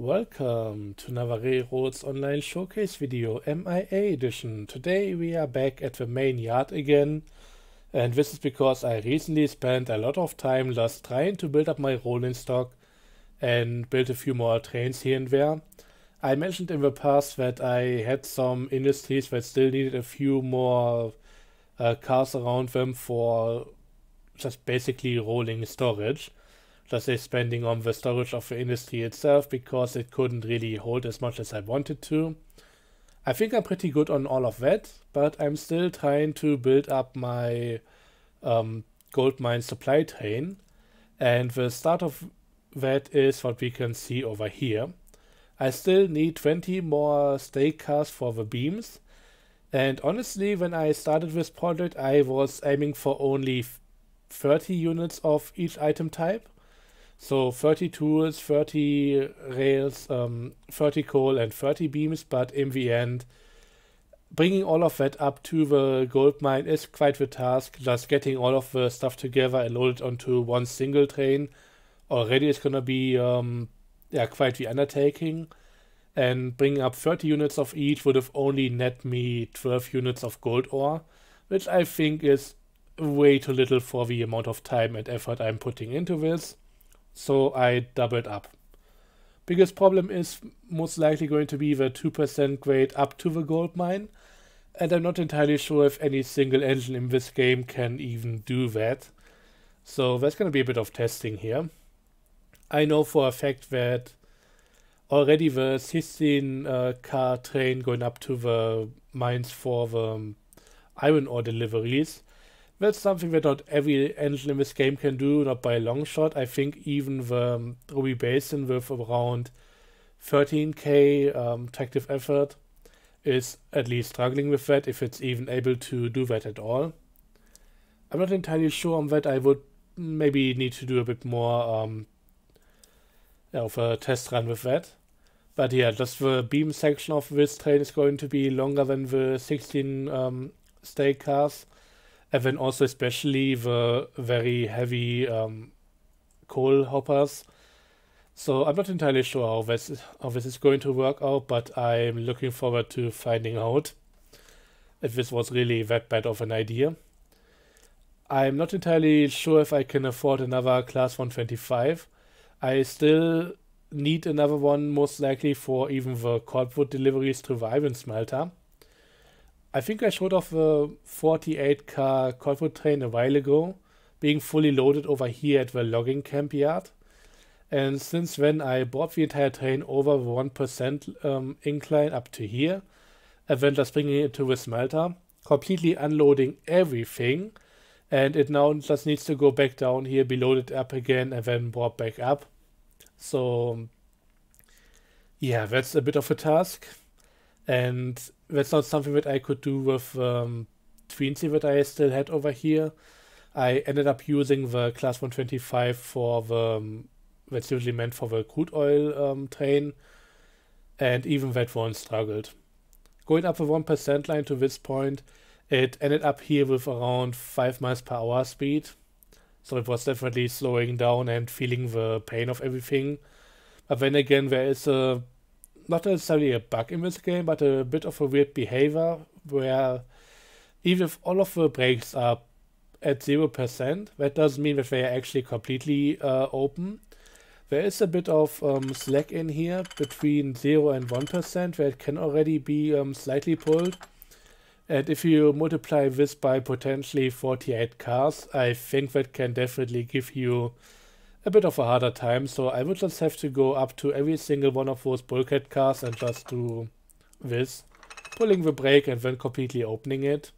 Welcome to M.I.A. Road's online showcase video, M.I.A. edition. Today we are back at the main yard again, and this is because I recently spent a lot of time just trying to build up my rolling stock and build a few more trains here and there. I mentioned in the past that I had some industries that still needed a few more cars around them for just basically rolling storage. Just spending on the storage of the industry itself because it couldn't really hold as much as I wanted to. I think I'm pretty good on all of that, but I'm still trying to build up my gold mine supply train, and the start of that is what we can see over here. I still need 20 more stake cars for the beams, and honestly, when I started this project, I was aiming for only 30 units of each item type. So 30 tools, 30 rails, 30 coal and 30 beams, but in the end, bringing all of that up to the gold mine is quite the task. Just getting all of the stuff together and loaded onto one single train already is gonna be quite the undertaking. And bringing up 30 units of each would have only net me 12 units of gold ore, which I think is way too little for the amount of time and effort I'm putting into this. So I doubled up. Biggest problem is most likely going to be the 2% grade up to the gold mine, and I'm not entirely sure if any single engine in this game can even do that. So there's going to be a bit of testing here. I know for a fact that already the 16 car train going up to the mines for the iron ore deliveries, that's something that not every engine in this game can do, not by a long shot. I think even the Ruby Basin with around 13k tractive effort is at least struggling with that, if it's even able to do that at all. I'm not entirely sure on that. I would maybe need to do a bit more of a test run with that. But yeah, just the beam section of this train is going to be longer than the 16 stake cars. And then also especially the very heavy coal hoppers. So I'm not entirely sure how this is going to work out, but I'm looking forward to finding out if this was really that bad of an idea. I'm not entirely sure if I can afford another class 125. I still need another one, most likely for even the cordwood deliveries to the iron smelter. I think I showed off the 48 car cordwood train a while ago, being fully loaded over here at the logging camp yard. And since then I brought the entire train over the 1% incline up to here, and then just bringing it to the smelter, completely unloading everything, and it now just needs to go back down here, be loaded up again, and then brought back up. So yeah, that's a bit of a task. And that's not something that I could do with Tweency that I still had over here. I ended up using the class 125 for the, that's usually meant for the crude oil train, and even that one struggled. Going up the 1% line to this point, it ended up here with around 5 miles per hour speed. So it was definitely slowing down and feeling the pain of everything. But then again, there is not necessarily a bug in this game, but a bit of a weird behavior where even if all of the brakes are at 0%, that doesn't mean that they are actually completely open. There is a bit of slack in here between 0 and 1% where it can already be slightly pulled. And if you multiply this by potentially 48 cars, I think that can definitely give you a bit of a harder time. So I would just have to go up to every single one of those bulkhead cars and just do this, pulling the brake and then completely opening it.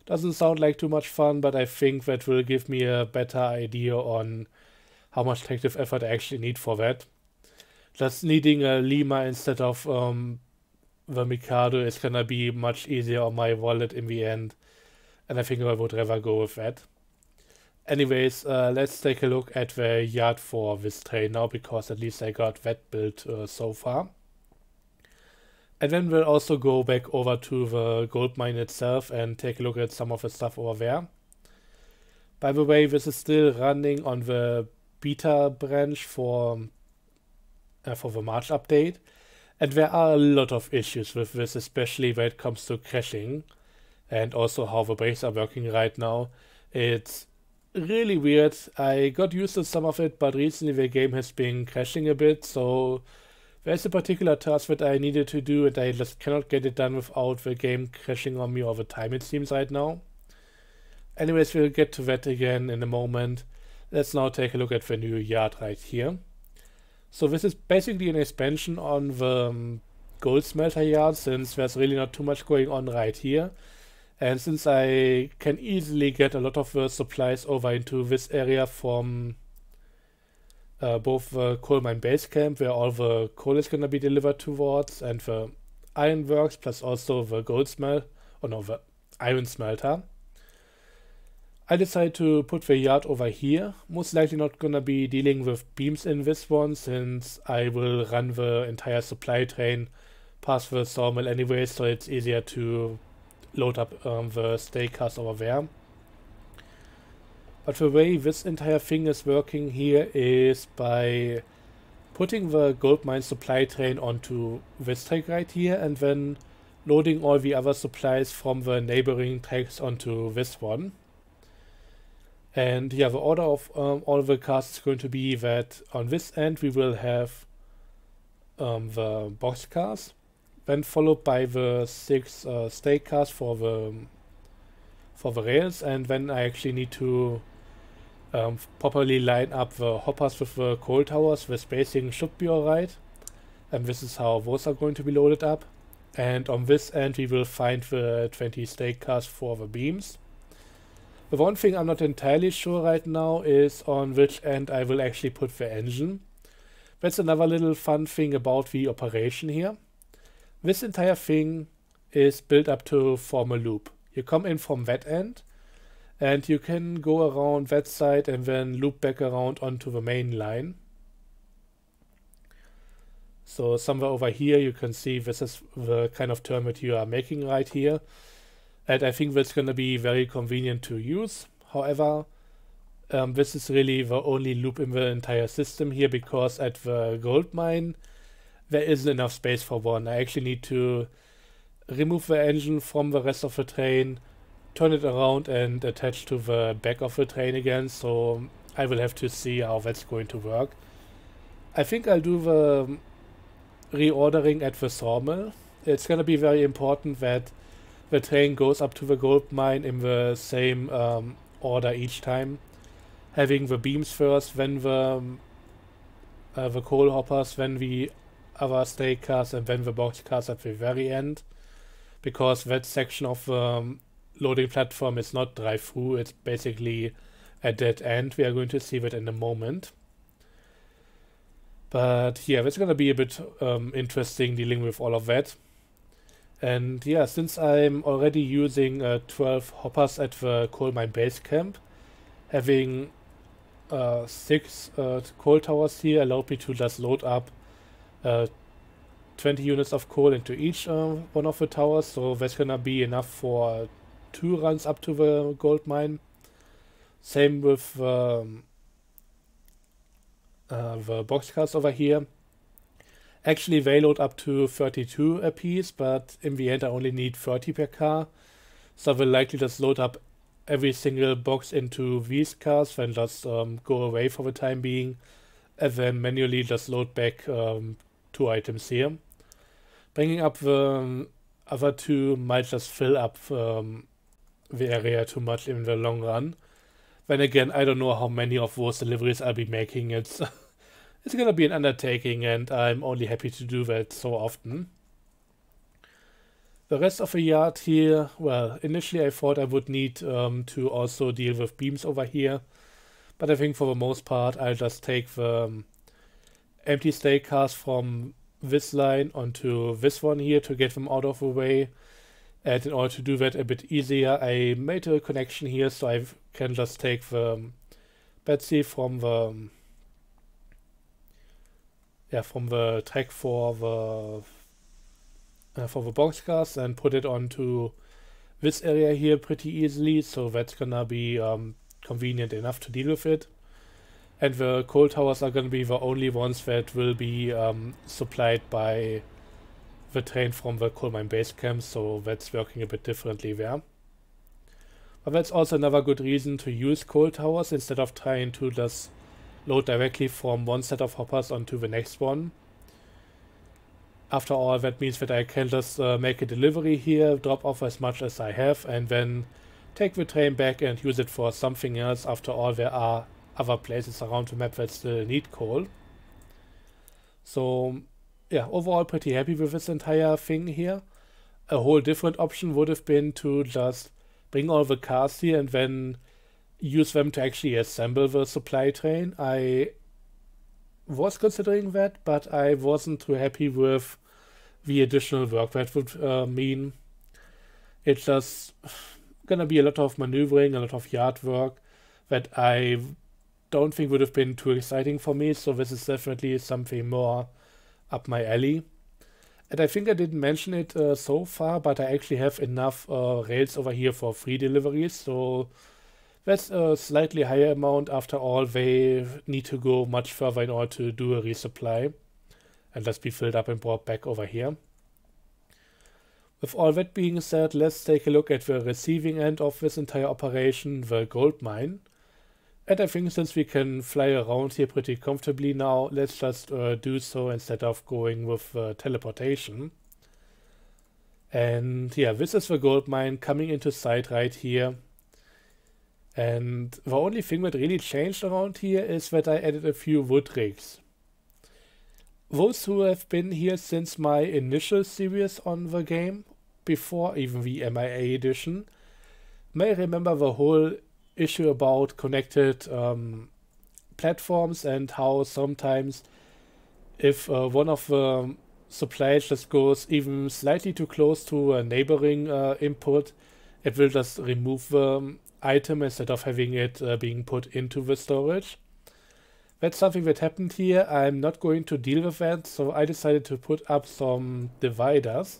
Doesn't sound like too much fun, but I think that will give me a better idea on how much tractive effort I actually need for that. Just needing a Lima instead of the Mikado is gonna be much easier on my wallet in the end, and I think I would rather go with that. Anyways, let's take a look at the yard for this train now, because at least I got that built so far. And then we'll also go back over to the gold mine itself and take a look at some of the stuff over there. By the way, this is still running on the beta branch for for the March update. And there are a lot of issues with this, especially when it comes to crashing and also how the brakes are working right now. It's really weird. I got used to some of it, but recently the game has been crashing a bit, so there's a particular task that I needed to do and I just cannot get it done without the game crashing on me all the time, it seems right now. Anyways, we'll get to that again in a moment. Let's now take a look at the new yard right here. So this is basically an expansion on the gold smelter yard, since there's really not too much going on right here. And since I can easily get a lot of the supplies over into this area from both the coal mine base camp, where all the coal is going to be delivered towards, and the ironworks, plus also the the iron smelter, I decided to put the yard over here. Most likely not gonna be dealing with beams in this one, since I will run the entire supply train past the sawmill anyway, so it's easier to load up the stake cars over there. But the way this entire thing is working here is by putting the gold mine supply train onto this track right here, and then loading all the other supplies from the neighboring tracks onto this one. And yeah, the order of all the cars is going to be that on this end we will have the box cars, then followed by the 6 stake cars for the rails, and then I actually need to properly line up the hoppers with the coal towers. The spacing should be alright, and this is how those are going to be loaded up. And on this end we will find the 20 stake cars for the beams. The one thing I'm not entirely sure right now is on which end I will actually put the engine. That's another little fun thing about the operation here. This entire thing is built up to form a loop. You come in from that end, and you can go around that side and then loop back around onto the main line. So somewhere over here you can see this is the kind of turn that you are making right here. And I think that's going to be very convenient to use. However, this is really the only loop in the entire system here, because at the gold mine there isn't enough space for one. I actually need to remove the engine from the rest of the train, turn it around and attach to the back of the train again, so I will have to see how that's going to work. I think I'll do the reordering at the sawmill. It's going to be very important that the train goes up to the gold mine in the same order each time, having the beams first, then the coal hoppers, then the other stake cars, and then the box cars at the very end, because that section of the loading platform is not drive-through, it's basically a dead end. We are going to see that in a moment. But yeah, it's going to be a bit interesting dealing with all of that. And yeah, since I'm already using 12 hoppers at the coal mine base camp, having 6 coal towers here allowed me to just load up 20 units of coal into each one of the towers, so that's gonna be enough for 2 runs up to the gold mine. Same with the boxcars over here. Actually, they load up to 32 a piece, but in the end I only need 30 per car. So I will likely just load up every single box into these cars, then just go away for the time being, and then manually just load back 2 items here. Bringing up the other 2 might just fill up the area too much in the long run. Then again, I don't know how many of those deliveries I'll be making. It's it's gonna be an undertaking, and I'm only happy to do that so often. The rest of the yard here, well, initially I thought I would need to also deal with beams over here, but I think for the most part I'll just take the empty stake cars from this line onto this one here to get them out of the way. And in order to do that a bit easier, I made a connection here so I can just take the Betsy from the track for the boxcars and put it onto this area here pretty easily, so that's gonna be convenient enough to deal with it. And the coal towers are going to be the only ones that will be supplied by the train from the coal mine base camp, so that's working a bit differently there. But that's also another good reason to use coal towers instead of trying to just load directly from one set of hoppers onto the next one. After all, that means that I can just make a delivery here, drop off as much as I have, and then take the train back and use it for something else. After all, there are other places around the map that still need coal. So yeah, overall pretty happy with this entire thing here. A whole different option would have been to just bring all the cars here and then use them to actually assemble the supply train. I was considering that, but I wasn't too happy with the additional work that would mean. It's just gonna be a lot of maneuvering, a lot of yard work that I don't think would have been too exciting for me, so this is definitely something more up my alley. And I think I didn't mention it so far, but I actually have enough rails over here for free deliveries, so that's a slightly higher amount. After all, they need to go much further in order to do a resupply and just be filled up and brought back over here. With all that being said, let's take a look at the receiving end of this entire operation, the gold mine. And I think since we can fly around here pretty comfortably now, let's just do so instead of going with teleportation. And yeah, this is the gold mine coming into sight right here. And the only thing that really changed around here is that I added a few wood rigs. Those who have been here since my initial series on the game, before even the M.I.A. edition, may remember the whole issue about connected platforms and how sometimes if one of the supplies just goes even slightly too close to a neighboring input, it will just remove the item instead of having it being put into the storage. That's something that happened here. I'm not going to deal with that, so I decided to put up some dividers.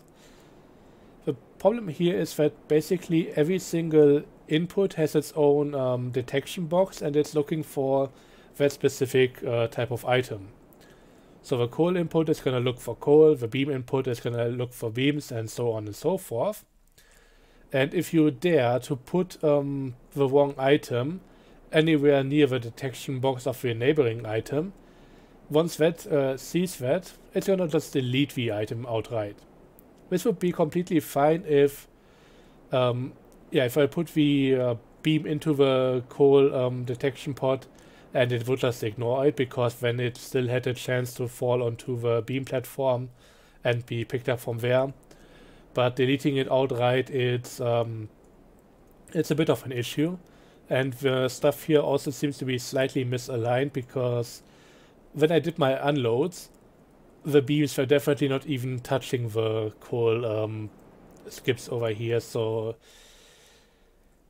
The problem here is that basically every single input has its own detection box, and it's looking for that specific type of item. So the coal input is going to look for coal, the beam input is going to look for beams, and so on and so forth. And if you dare to put the wrong item anywhere near the detection box of the neighboring item, once that sees that, it's going to just delete the item outright. This would be completely fine if if I put the beam into the coal detection pod and it would just ignore it, because then it still had a chance to fall onto the beam platform and be picked up from there. But deleting it outright, it's a bit of an issue. And the stuff here also seems to be slightly misaligned, because when I did my unloads, the beams were definitely not even touching the coal skips over here. So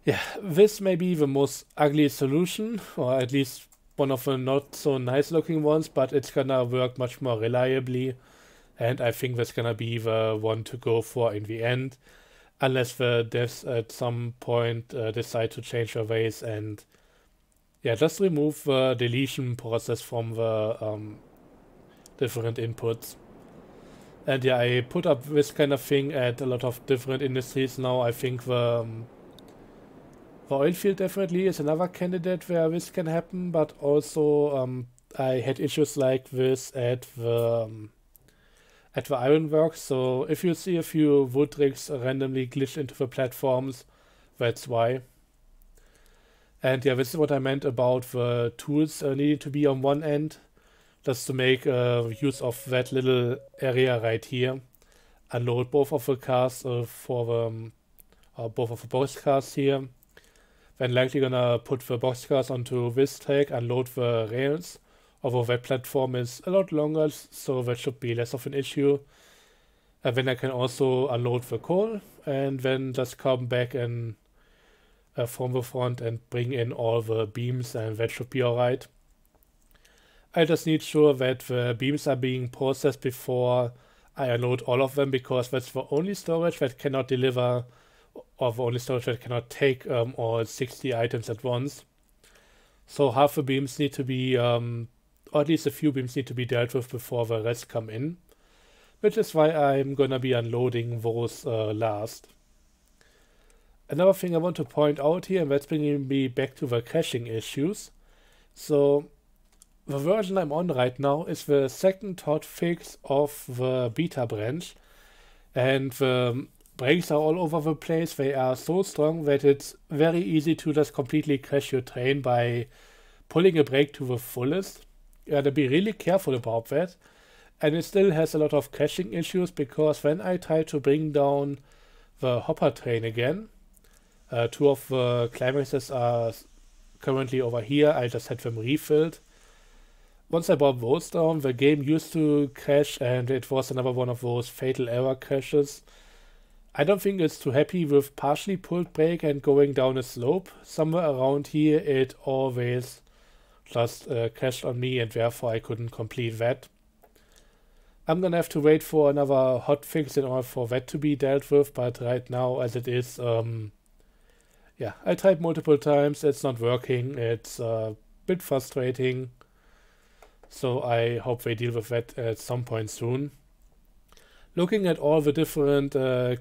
yeah, this may be the most ugly solution, or at least one of the not so nice looking ones, but it's gonna work much more reliably. And I think that's gonna be the one to go for in the end, unless the devs at some point decide to change their ways and yeah, just remove the deletion process from the different inputs. And yeah, I put up this kind of thing at a lot of different industries now. I think the oil field definitely is another candidate where this can happen, but also I had issues like this at the ironworks. So if you see a few wood rigs randomly glitch into the platforms, that's why. And yeah, this is what I meant about the tools needing to be on one end, just to make use of that little area right here. Unload both of the cars for the both of the boxcars here. Then likely gonna put the boxcars onto this track, unload the rails. Although that platform is a lot longer, so that should be less of an issue. And then I can also unload the coal and then just come back and from the front and bring in all the beams, and that should be alright. I just need sure that the beams are being processed before I unload all of them, because that's the only storage that cannot deliver, or the only storage that cannot take all 60 items at once. So half the beams need to be, or at least a few beams need to be dealt with before the rest come in, which is why I'm gonna be unloading those last. Another thing I want to point out here, and that's bringing me back to the caching issues. So the version I'm on right now is the second hotfix of the beta branch, and the brakes are all over the place. They are so strong that it's very easy to just completely crash your train by pulling a brake to the fullest. You gotta be really careful about that. And it still has a lot of crashing issues because when I try to bring down the hopper train again, two of the climaxes are currently over here. I just had them refilled. Once I brought those down, the game used to crash, and it was another one of those fatal error crashes. I don't think it's too happy with partially pulled brake and going down a slope. Somewhere around here it always just crashed on me, and therefore I couldn't complete that. I'm gonna have to wait for another hotfix in order for that to be dealt with, but right now as it is, yeah, I tried multiple times, it's not working, it's a bit frustrating. So I hope they deal with that at some point soon. Looking at all the different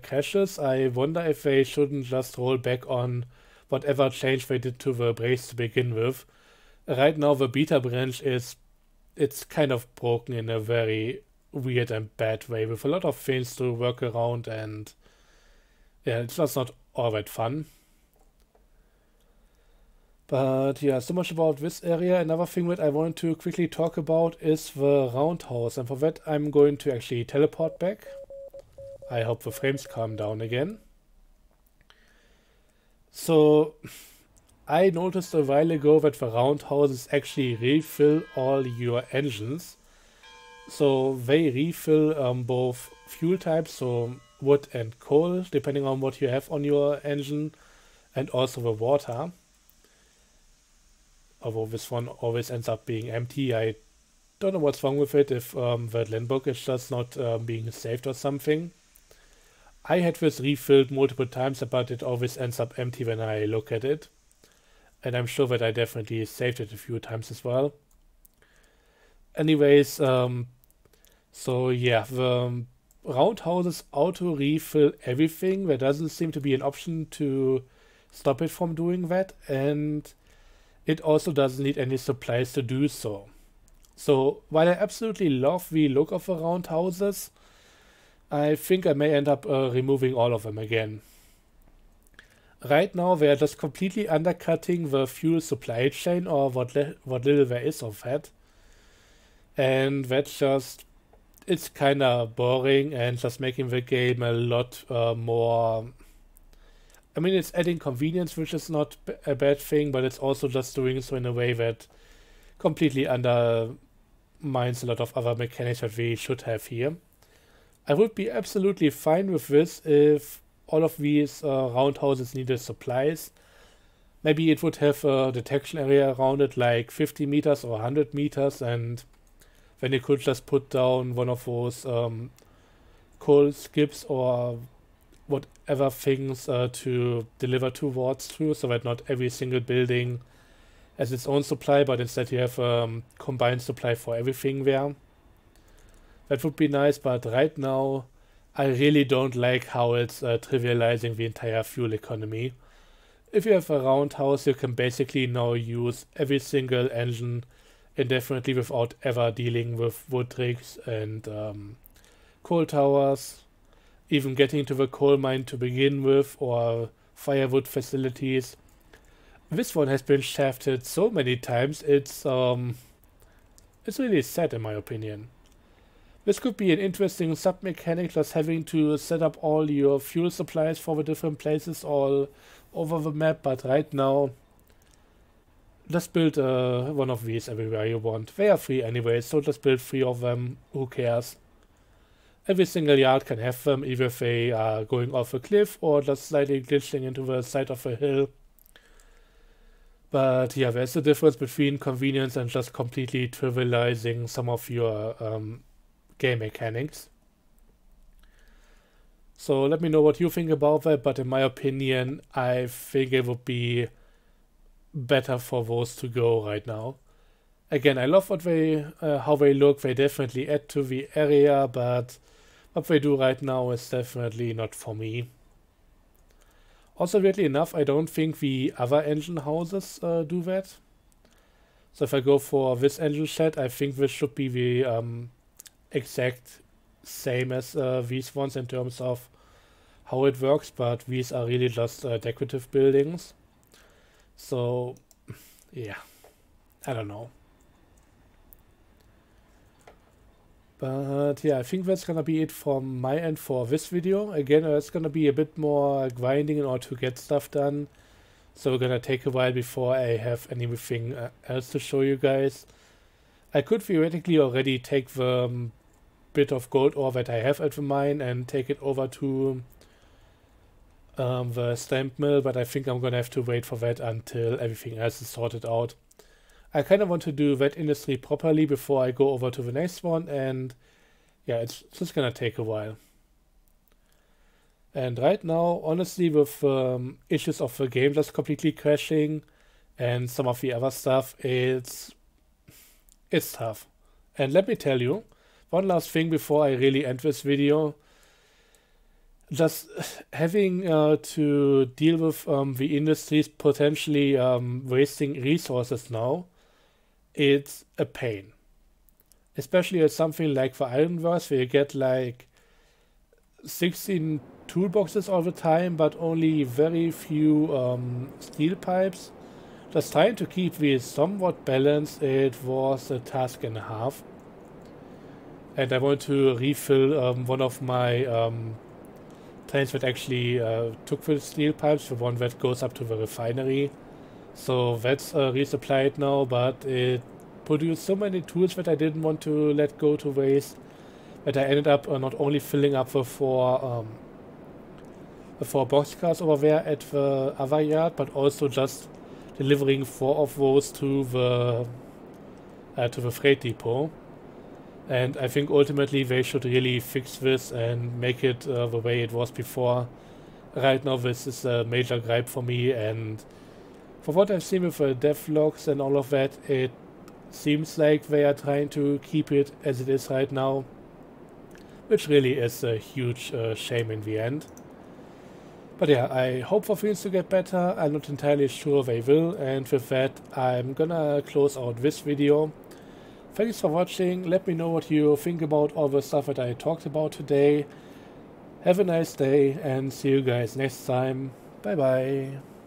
crashes, I wonder if they shouldn't just roll back on whatever change they did to the brakes to begin with. Right now the beta branch it's kind of broken in a very weird and bad way with a lot of things to work around, and yeah, it's just not all that fun. But yeah, so much about this area. Another thing that I want to quickly talk about is the roundhouse, and for that I'm going to actually teleport back. I hope the frames calm down again. So I noticed a while ago that the roundhouses actually refill all your engines. So they refill both fuel types, so wood and coal, depending on what you have on your engine, and also the water. Although this one always ends up being empty. I don't know what's wrong with it, if the Landbook is just not being saved or something. I had this refilled multiple times, but it always ends up empty when I look at it. And I'm sure that I definitely saved it a few times as well. Anyways, so yeah, the roundhouses auto refill everything. There doesn't seem to be an option to stop it from doing that, and it also doesn't need any supplies to do so. So while I absolutely love the look of the roundhouses, I think I may end up removing all of them again. Right now they are just completely undercutting the fuel supply chain, or what little there is of that. And that's just, it's kinda boring and just making the game a lot more... I mean, it's adding convenience, which is not a bad thing, but it's also just doing so in a way that completely undermines a lot of other mechanics that we should have here. I would be absolutely fine with this if all of these roundhouses needed supplies. Maybe it would have a detection area around it, like 50 meters or 100 meters, and then you could just put down one of those coal skips or whatever things to deliver towards to, so that not every single building has its own supply, but instead you have combined supply for everything there. That would be nice, but right now I really don't like how it's trivializing the entire fuel economy. If you have a roundhouse, you can basically now use every single engine indefinitely without ever dealing with wood rigs and coal towers, even getting to the coal mine to begin with, or firewood facilities. This one has been shafted so many times, it's really sad in my opinion. This could be an interesting sub-mechanic, just having to set up all your fuel supplies for the different places all over the map, but right now, just build one of these everywhere you want. They are free anyway, so just build 3 of them, who cares. Every single yard can have them, either if they are going off a cliff or just slightly glitching into the side of a hill. But yeah, there's a difference between convenience and just completely trivializing some of your game mechanics. So let me know what you think about that, but in my opinion, I think it would be better for those to go right now. Again, I love what they how they look. They definitely add to the area, but what they do right now is definitely not for me. Also, weirdly enough, I don't think the other engine houses do that. So if I go for this engine shed, I think this should be the exact same as these ones in terms of how it works, but these are really just decorative buildings. So, yeah, I don't know. But yeah, I think that's gonna be it from my end for this video. Again, it's gonna be a bit more grinding in order to get stuff done. So we're gonna take a while before I have anything else to show you guys. I could theoretically already take the bit of gold ore that I have at the mine and take it over to the stamp mill, but I think I'm gonna have to wait for that until everything else is sorted out. I kind of want to do that industry properly before I go over to the next one, and yeah, it's just gonna take a while. And right now, honestly, with issues of the game just completely crashing and some of the other stuff, it's tough. And let me tell you, one last thing before I really end this video. Just having to deal with the industries potentially wasting resources now, it's a pain. Especially at something like the Ironverse, where you get like 16 toolboxes all the time, but only very few steel pipes. Just trying to keep these somewhat balanced, it was a task and a half. And I want to refill one of my trains that actually took the steel pipes, the one that goes up to the refinery. So that's resupplied now, but it produced so many tools that I didn't want to let go to waste, that I ended up not only filling up the four boxcars over there at the other yard, but also just delivering 4 of those to the freight depot. And I think ultimately they should really fix this and make it the way it was before. Right now this is a major gripe for me, and for what I've seen with the devlogs and all of that, it seems like they are trying to keep it as it is right now, which really is a huge shame in the end. But yeah, I hope for things to get better. I'm not entirely sure they will, and with that I'm gonna close out this video. Thanks for watching. Let me know what you think about all the stuff that I talked about today. Have a nice day and see you guys next time. Bye bye.